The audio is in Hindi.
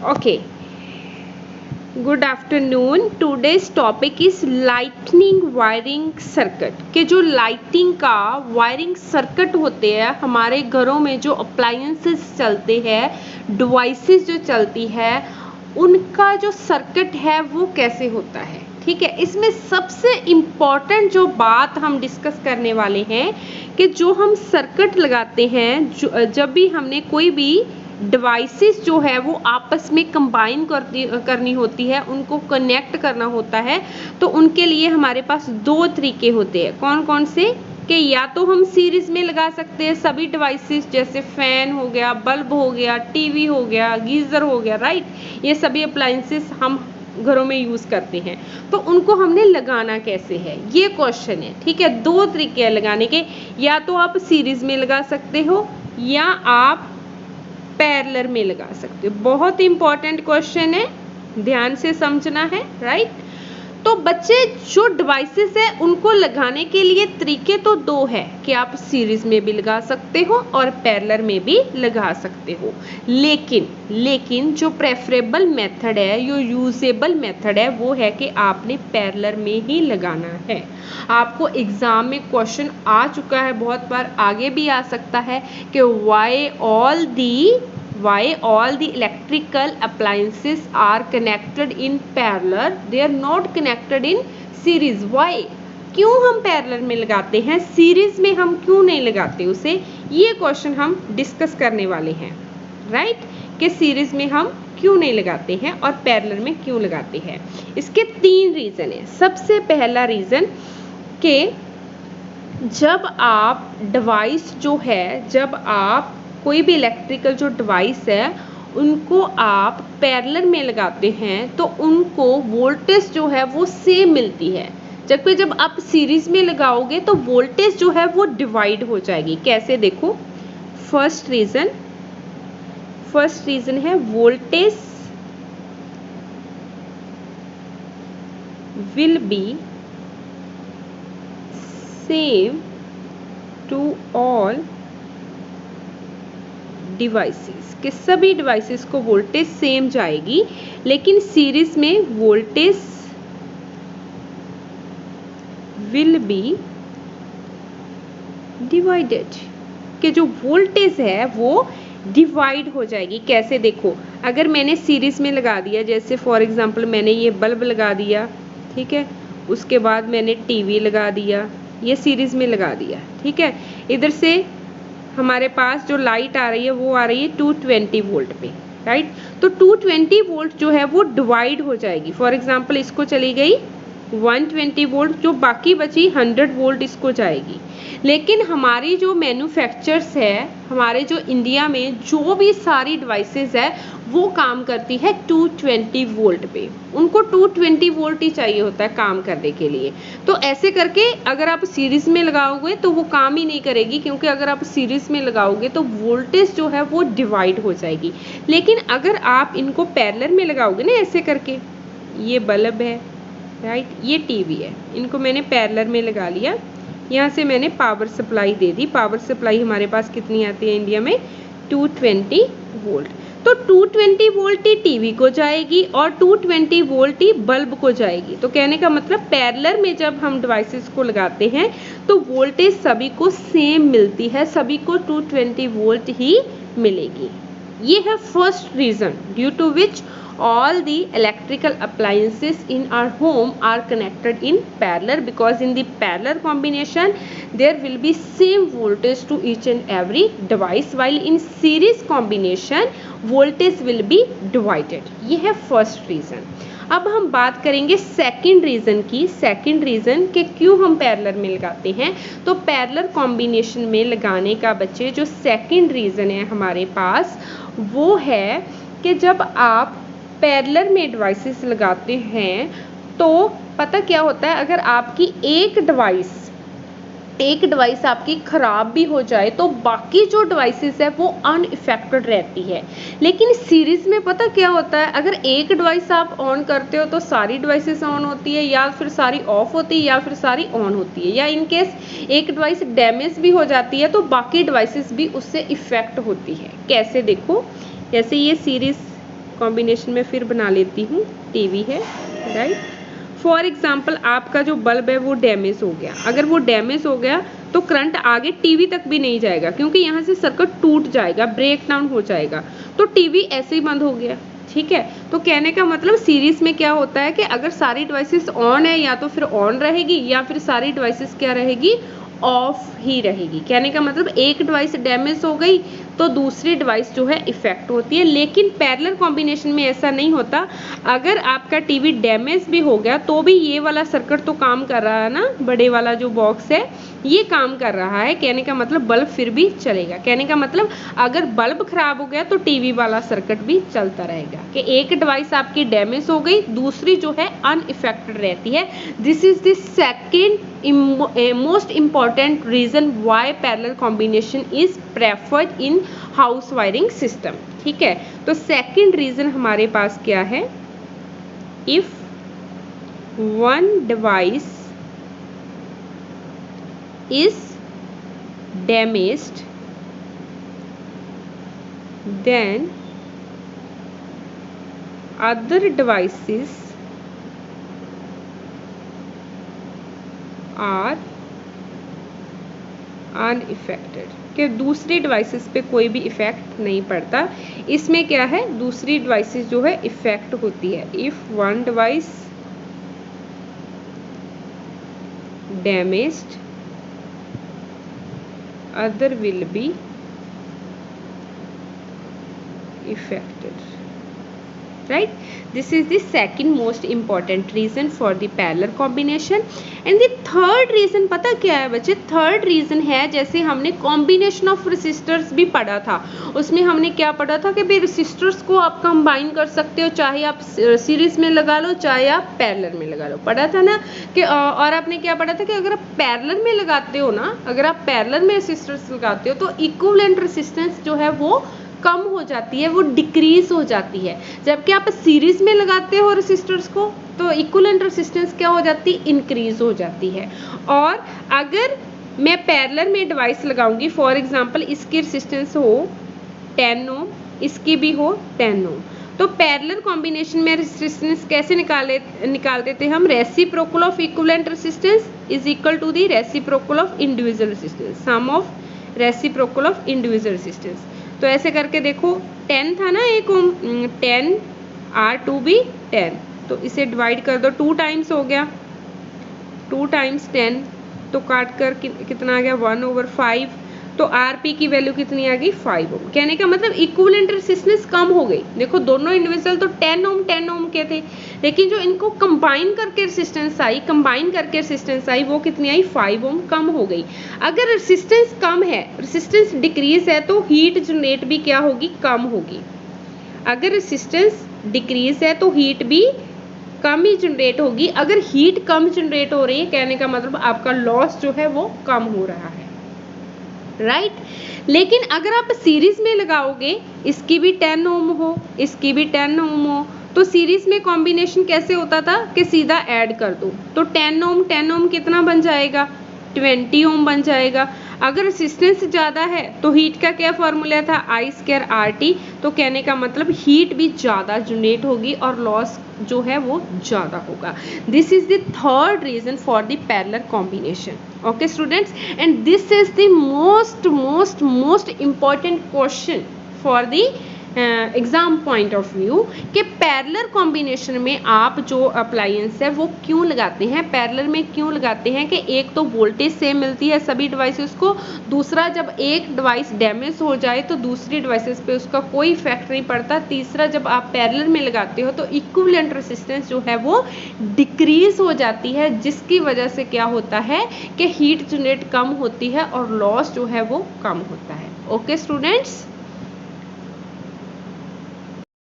Okay. Good afternoon. Today's topic is lightning wiring circuit. के जो लाइटिंग का वायरिंग सर्किट होते हैं हमारे घरों में, जो अप्लायंसेस चलते हैं, डिवाइसेस जो चलती है, उनका जो सर्किट है वो कैसे होता है. ठीक है, इसमें सबसे इम्पॉर्टेंट जो बात हम डिस्कस करने वाले हैं कि जो हम सर्किट लगाते हैं, जब भी हमने कोई भी डिवाइसेस जो है वो आपस में कंबाइन करनी होती है, उनको कनेक्ट करना होता है, तो उनके लिए हमारे पास दो तरीके होते हैं. कौन कौन से? कि या तो हम सीरीज में लगा सकते हैं सभी डिवाइसेस, जैसे फैन हो गया, बल्ब हो गया, टीवी हो गया, गीजर हो गया, राइट. ये सभी अप्लायंसेस हम घरों में यूज करते हैं. तो उनको हमने लगाना कैसे है, ये क्वेश्चन है. ठीक है, दो तरीके हैं लगाने के. या तो आप सीरीज में लगा सकते हो या आप पैरेलल में लगा सकते हो. बहुत इंपॉर्टेंट क्वेश्चन है, ध्यान से समझना है, राइट. तो बच्चे, जो डिवाइसेस है उनको लगाने के लिए तरीके तो दो है कि आप सीरीज में भी लगा सकते हो और पैरेलल में भी लगा सकते हो. लेकिन जो प्रेफरेबल मेथड है, जो यूजेबल मेथड है, वो है कि आपने पैरेलल में ही लगाना है. आपको एग्जाम में क्वेश्चन आ चुका है बहुत बार, आगे भी आ सकता है कि why all the electrical appliances are connected in parallel, they are not connected in series. Why? क्यों हम पैरेलल में लगाते हैं, सीरीज में हम क्यों नहीं लगाते उसे, ये क्वेश्चन हम डिस्कस करने वाले हैं, राइट. कि सीरीज में हम क्यों नहीं लगाते हैं और पैरेलल में क्यों लगाते हैं. इसके तीन रीजन है. सबसे पहला रीजन कि जब आप डिवाइस जो है, जब आप कोई भी इलेक्ट्रिकल जो डिवाइस है उनको आप पैरेलल में लगाते हैं तो उनको वोल्टेज जो है वो सेम मिलती है. जबकि जब आप सीरीज में लगाओगे तो वोल्टेज जो है वो डिवाइड हो जाएगी. कैसे? देखो, फर्स्ट रीजन है voltage will be same to all devices. कि सभी डिवाइसेस को वोल्टेज सेम जाएगी, लेकिन सीरीज में वोल्टेज विल बी डिवाइडेड. कि जो वोल्टेज है वो डिवाइड हो जाएगी. कैसे? देखो, अगर मैंने सीरीज में लगा दिया, जैसे फॉर एग्जांपल मैंने ये बल्ब लगा दिया, ठीक है, उसके बाद मैंने टीवी लगा दिया, ये सीरीज में लगा दिया, ठीक है. इधर से हमारे पास जो लाइट आ रही है वो आ रही है 220 वोल्ट पे, राइट. तो 220 वोल्ट जो है वो डिवाइड हो जाएगी. फॉर एग्जांपल इसको चली गई 120 वोल्ट, जो बाकी बची 100 वोल्ट इसको जाएगी. लेकिन हमारी जो मैन्युफैक्चर्स है, हमारे जो इंडिया में जो भी सारी डिवाइसेस है वो काम करती है 220 वोल्ट पे. उनको 220 वोल्ट ही चाहिए होता है काम करने के लिए. तो ऐसे करके अगर आप सीरीज में लगाओगे तो वो काम ही नहीं करेगी, क्योंकि अगर आप सीरीज में लगाओगे तो वोल्टेज जो है वो डिवाइड हो जाएगी. लेकिन अगर आप इनको पैरेलल में लगाओगे ना, ऐसे करके, ये बल्ब है, राइट, ये टीवी है, इनको मैंने पैरेलल में लगा लिया. यहाँ से मैंने पावर सप्लाई दे दी. पावर सप्लाई हमारे पास कितनी आती है इंडिया में? 220 वोल्ट. तो 220 वोल्ट ही टीवी को जाएगी और 220 वोल्ट ही बल्ब को जाएगी. तो कहने का मतलब पैरेलल में जब हम डिवाइसेस को लगाते हैं तो वोल्टेज सभी को सेम मिलती है, सभी को 220 वोल्ट ही मिलेगी. ये है first reason due to which all the electrical appliances in our home are connected in parallel, because in the parallel combination there will be same voltage to each and every device, while in series combination voltage will be divided. ये है फर्स्ट रीजन. अब हम बात करेंगे सेकंड रीजन की. सेकंड रीजन कि क्यों हम पैरेलल में लगाते हैं. तो पैरेलल कॉम्बिनेशन में लगाने का बच्चे जो सेकंड रीजन है हमारे पास, वो है कि जब आप पैरेलल में डिवाइसेस लगाते हैं तो पता क्या होता है, अगर आपकी एक डिवाइस आपकी ख़राब भी हो जाए तो बाकी जो डिवाइसेस है वो अनइफेक्टेड रहती है. लेकिन सीरीज़ में पता क्या होता है, अगर एक डिवाइस आप ऑन करते हो तो सारी डिवाइसेस ऑन होती है, या फिर सारी ऑफ होती है, या फिर सारी ऑन होती है, या इन केस एक डिवाइस डैमेज भी हो जाती है तो बाकी डिवाइसेस भी उससे इफ़ेक्ट होती है. कैसे? देखो, जैसे ये सीरीज़ कॉम्बिनेशन में फिर बना लेती हूँ, टीवी है, राइट। फॉर एग्जाम्पल आपका जो बल्ब है वो डैमेज हो गया, अगर वो डैमेज हो गया तो करंट आगे टीवी तक भी नहीं जाएगा, क्योंकि यहाँ से सर्किट टूट जाएगा, ब्रेक डाउन हो जाएगा, तो टीवी ऐसे ही बंद हो गया, ठीक है। तो कहने का मतलब सीरीज में क्या होता है कि अगर सारी डिवाइसेस ऑन है या तो फिर ऑन रहेगी, या फिर सारी डिवाइसेस क्या रहेगी, ऑफ ही रहेगी। कहने का मतलब एक डिवाइस डैमेज हो गई तो दूसरी डिवाइस जो है इफेक्ट होती है। लेकिन पैरेलल कॉम्बिनेशन में ऐसा नहीं होता, अगर आपका टीवी डैमेज भी हो गया तो भी ये वाला सर्किट तो काम कर रहा है ना, बड़े वाला जो बॉक्स है ये काम कर रहा है। कहने का मतलब बल्ब फिर भी चलेगा। कहने का मतलब अगर बल्ब खराब हो गया तो टीवी वाला सर्किट भी चलता रहेगा, कि एक डिवाइस आपकी डैमेज हो गई, दूसरी जो है अनइफेक्टेड रहती है। This is the second most important reason why parallel combination is preferred in house wiring system, ठीक है। तो सेकेंड रीजन हमारे पास क्या है, if one device is damaged, then other devices are unaffected, कि दूसरी डिवाइसेस पे कोई भी इफेक्ट नहीं पड़ता। इसमें क्या है, दूसरी डिवाइसेस जो है इफेक्ट होती है। If one device damaged, other will be affected, right? This is the second most important reason for the parallel combination. And the third reason पता क्या है बच्चे, थर्ड रीजन है, जैसे हमने कॉम्बिनेशन ऑफ रेसिस्टर्स भी पढ़ा था, उसमें हमने क्या पढ़ा था कि भाई रेसिस्टर्स को आप कंबाइन कर सकते हो, चाहे आप सीरीज में लगा लो चाहे आप पैरेलल में लगा लो, पढ़ा था ना कि और आपने क्या पढ़ा था कि अगर आप पैरेलल में लगाते हो ना, अगर आप पैरेलल में रेसिस्टर्स लगाते हो तो इक्विवेलेंट रेसिस्टेंस जो है वो कम हो जाती है, वो डिक्रीज हो जाती है। जबकि आप सीरीज में लगाते हो रेसिस्टर्स को तो इक्विवेलेंट रेसिस्टेंस क्या हो जाती है, इंक्रीज हो जाती है। और अगर मैं पैरेलल में डिवाइस लगाऊंगी, फॉर एग्जांपल इसकी रेसिस्टेंस हो 10 ओम, इसकी भी हो 10 ओम, तो पैरेलल कॉम्बिनेशन में रेसिस्टेंस कैसे निकालते थे हम, reciprocal of equivalent resistance is equal to the reciprocal of individual resistance, sum of reciprocal of individual resistance. तो ऐसे करके देखो 10 था ना एक ओम, 10 R2 भी 10, तो इसे डिवाइड कर दो, 2 टाइम्स हो गया, 2 टाइम्स 10, तो काट कर कितना आ गया 1/5, तो आरपी की वैल्यू कितनी आ गई 5 ओम। कहने का मतलब इक्विवेलेंट रेसिस्टेंस कम हो गई। देखो दोनों इंडिविजुअल तो 10 ओम के थे, लेकिन जो इनको कंबाइन करके रेसिस्टेंस आई वो कितनी आई 5 ओम कम हो गई। अगर रेसिस्टेंस कम है, रेसिस्टेंस डिक्रीज है, तो हीट जनरेट भी क्या होगी, कम होगी। अगर रेसिस्टेंस डिक्रीज है तो हीट भी कम ही जनरेट होगी। अगर हीट कम जनरेट हो रही है, कहने का मतलब आपका लॉस जो है वो कम हो रहा है, राइट। लेकिन अगर आप सीरीज में लगाओगे, इसकी भी 10 ओम हो, इसकी भी 10 ओम हो, तो सीरीज में कॉम्बिनेशन कैसे होता था कि सीधा ऐड कर दो, तो 10 ओम कितना बन जाएगा, 20 ओम बन जाएगा। अगर रेसिस्टेंस ज़्यादा है तो हीट का क्या फॉर्मूला था, I² RT, तो कहने का मतलब हीट भी ज़्यादा जनरेट होगी और लॉस जो है वो ज़्यादा होगा। This is the third reason for the parallel combination. Okay students, and this is the most important question for the exam point of view कि पैरेलल कॉम्बिनेशन में आप जो अप्लायंस है वो क्यों लगाते हैं, पैरेलल में क्यों लगाते हैं कि एक तो वोल्टेज सेम मिलती है सभी डिवाइसेस को, दूसरा जब एक डिवाइस डैमेज हो जाए तो दूसरी डिवाइसेस पे उसका कोई इफेक्ट नहीं पड़ता, तीसरा जब आप पैरेलल में लगाते हो तो इक्विवेलेंट रेसिस्टेंस जो है वो डिक्रीज हो जाती है, जिसकी वजह से क्या होता है कि हीट जनरेट कम होती है और लॉस जो है वो कम होता है। Okay students.